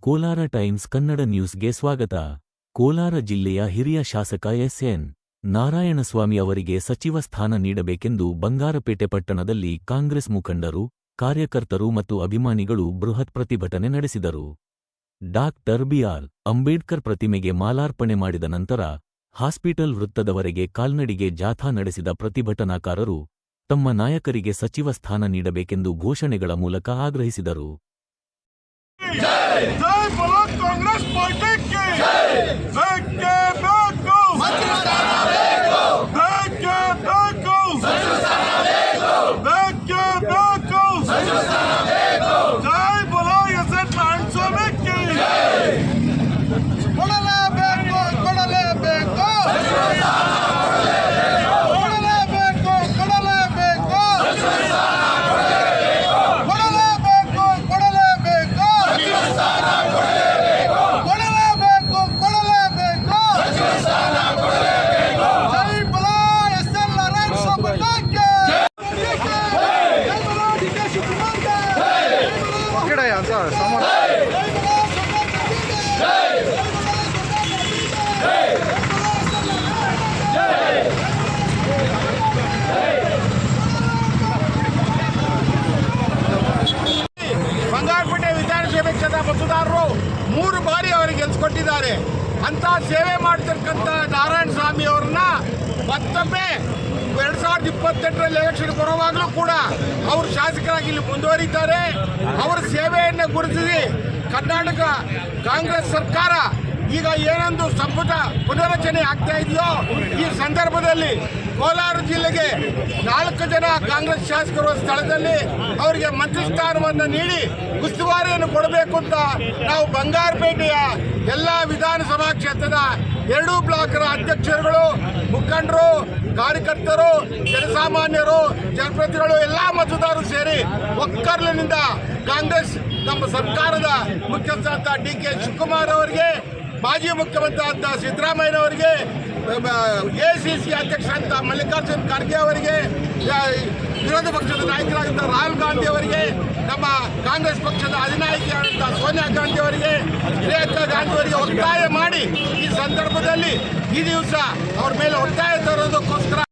Kolar times Kannada ನ್ಯೂಸ್ಗೆ ಸ್ವಾಗತ. ಕೋಲಾರ ಜಿಲ್ಲೆಯ ಹಿರಿಯ ಶಾಸಕ ಎಸ್.ಎನ್. ನಾರಾಯಣಸ್ವಾಮಿ ಅವರಿಗೆ ಸಚಿವ ಸ್ಥಾನ ನೀಡಬೇಕೆಂದು ಬಂಗಾರಪೇಟೆ ಪಟ್ಟಣದಲ್ಲಿ ಕಾಂಗ್ರೆಸ್ ಮುಖಂಡರು, ಕಾರ್ಯಕರ್ತರು ಮತ್ತು ಅಭಿಮಾನಿಗಳು ಬೃಹತ್ ಪ್ರತಿಭಟನೆ ನಡೆಸಿದರು. Doctor B R. ಅಂಬೇಡ್ಕರ್ ಪ್ರತಿಮೆಗೆ ಮಾಲಾರ್ಪಣೆ ಮಾಡಿದ ನಂತರ ಹಾಸ್ಪಿಟಲ್ ವೃತ್ತದವರೆಗೆ ಕಾಲ್ನಡಿಗೆ ಜಾಥಾ ನಡೆಸಿದ ಪ್ರತಿಭಟನಾಕಾರರು ತಮ್ಮ ನಾಯಕರಿಗೆ ಸಚಿವ ಸ್ಥಾನ ನೀಡಬೇಕೆಂದು ಘೋಷಣೆಗಳ ಮೂಲಕ ಆಗ್ರಹಿಸಿದರು. जय जय बोलो कांग्रेस पार्टी की जय बेके बेको सचुसाना बेको बेके बेको सचुसाना बेको बेके बेको सचुसाना बेको जय बोलो एस.एन. नारायणस्वामी की जय कोडले बेको सचुसाना ಬಂಗಾರಪೇಟೆ ವಿಧಾನಸಭೆ ಕ್ಷೇತ್ರ ಮತದಾರರು 3 ಬಾರಿ ಅವರಿಗೆ ಗೆಲ್ಲಿಸಿಕೊಟ್ಟಿದ್ದಾರೆ. ಅಂತ ಸೇವೆ ಮಾಡ್ತಿರ್ತಕ್ಕಂಥ ನಾರಾಯಣಸ್ವಾಮಿ ಅವರನ್ನ ಮತ್ತೊಮ್ಮೆ 2028ರಲ್ಲಿ ಎಲೆಕ್ಷನ್ ಬರುವಾಗಲೂ ಕೂಡ ಅವರು ಶಾಸಕರಾಗಿ ಇಲ್ಲಿ ಮುಂದುವರಿತಾರೆ. ಅವರ ಸೇವೆಯನ್ನು ಗುರುತಿಸಿ ಕರ್ನಾಟಕ ಕಾಂಗ್ರೆಸ್ ಸರ್ಕಾರ ಈಗ ಏನೊಂದು ಸಂಪುಟ ಪುನರಚನೆ ಆಗ್ತಾ ಇದೆಯೋ ಈ ಸಂದರ್ಭದಲ್ಲಿ ಕೋಲಾರ ಜಿಲ್ಲೆಗೆ 4 ಜನ ಕಾಂಗ್ರೆಸ್ ಶಾಸಕರು ಸ್ಥಳದಲ್ಲಿ ಅವರಿಗೆ ಮಂತ್ರಿ ಸ್ಥಾನವನ್ನು ನೀಡಿ ಉಸ್ತುವಾರಿಯನ್ನು ಕೊಡಬೇಕು ಅಂತ ನಾವು ಬಂಗಾರಪೇಟೆಯ ಎಲ್ಲ ವಿಧಾನಸಭಾ ಕ್ಷೇತ್ರದ 2 ಬ್ಲಾಕ್ನ ಅಧ್ಯಕ್ಷರುಗಳು, ಮುಖಂಡರು, ಕಾರ್ಯಕರ್ತರು, ಜನಸಾಮಾನ್ಯರು, ಜನಪ್ರತಿನಿಧಿಗಳು ಎಲ್ಲ ಮತದಾರರು ಸೇರಿ ಒಕ್ಕರ್ಲಿನಿಂದ ಕಾಂಗ್ರೆಸ್ ನಮ್ಮ ಸರ್ಕಾರದ ಮುಖ್ಯಸ್ಥ ಡಿ.ಕೆ. ಶಿವಕುಮಾರ್ ಅವರಿಗೆ, ಮಾಜಿ ಮುಖ್ಯಮಂತ್ರಿ ಅಂತ ಸಿದ್ದರಾಮಯ್ಯನವರಿಗೆ, ಎಸಿಸಿ ಅಧ್ಯಕ್ಷ ಅಂತ ಮಲ್ಲಿಕಾರ್ಜುನ್ ಖರ್ಗೆ ಅವರಿಗೆ, ವಿರೋಧ ಪಕ್ಷದ ನಾಯಕರಾದಂಥ ರಾಹುಲ್ ಗಾಂಧಿ ಅವರಿಗೆ, ನಮ್ಮ ಕಾಂಗ್ರೆಸ್ ಪಕ್ಷದ ಅಧಿನಾಯಕಿಯಾದಂಥ ಸೋನಿಯಾ ಗಾಂಧಿ ಅವರಿಗೆ, ಪ್ರಿಯಾಂಕಾ ಗಾಂಧಿ ಅವರಿಗೆ ಒತ್ತಾಯ ಮಾಡಿ ಈ ಸಂದರ್ಭದಲ್ಲಿ ಈ ದಿವಸ ಅವ್ರ ಮೇಲೆ ಒತ್ತಾಯ ತರೋದಕ್ಕೋಸ್ಕರ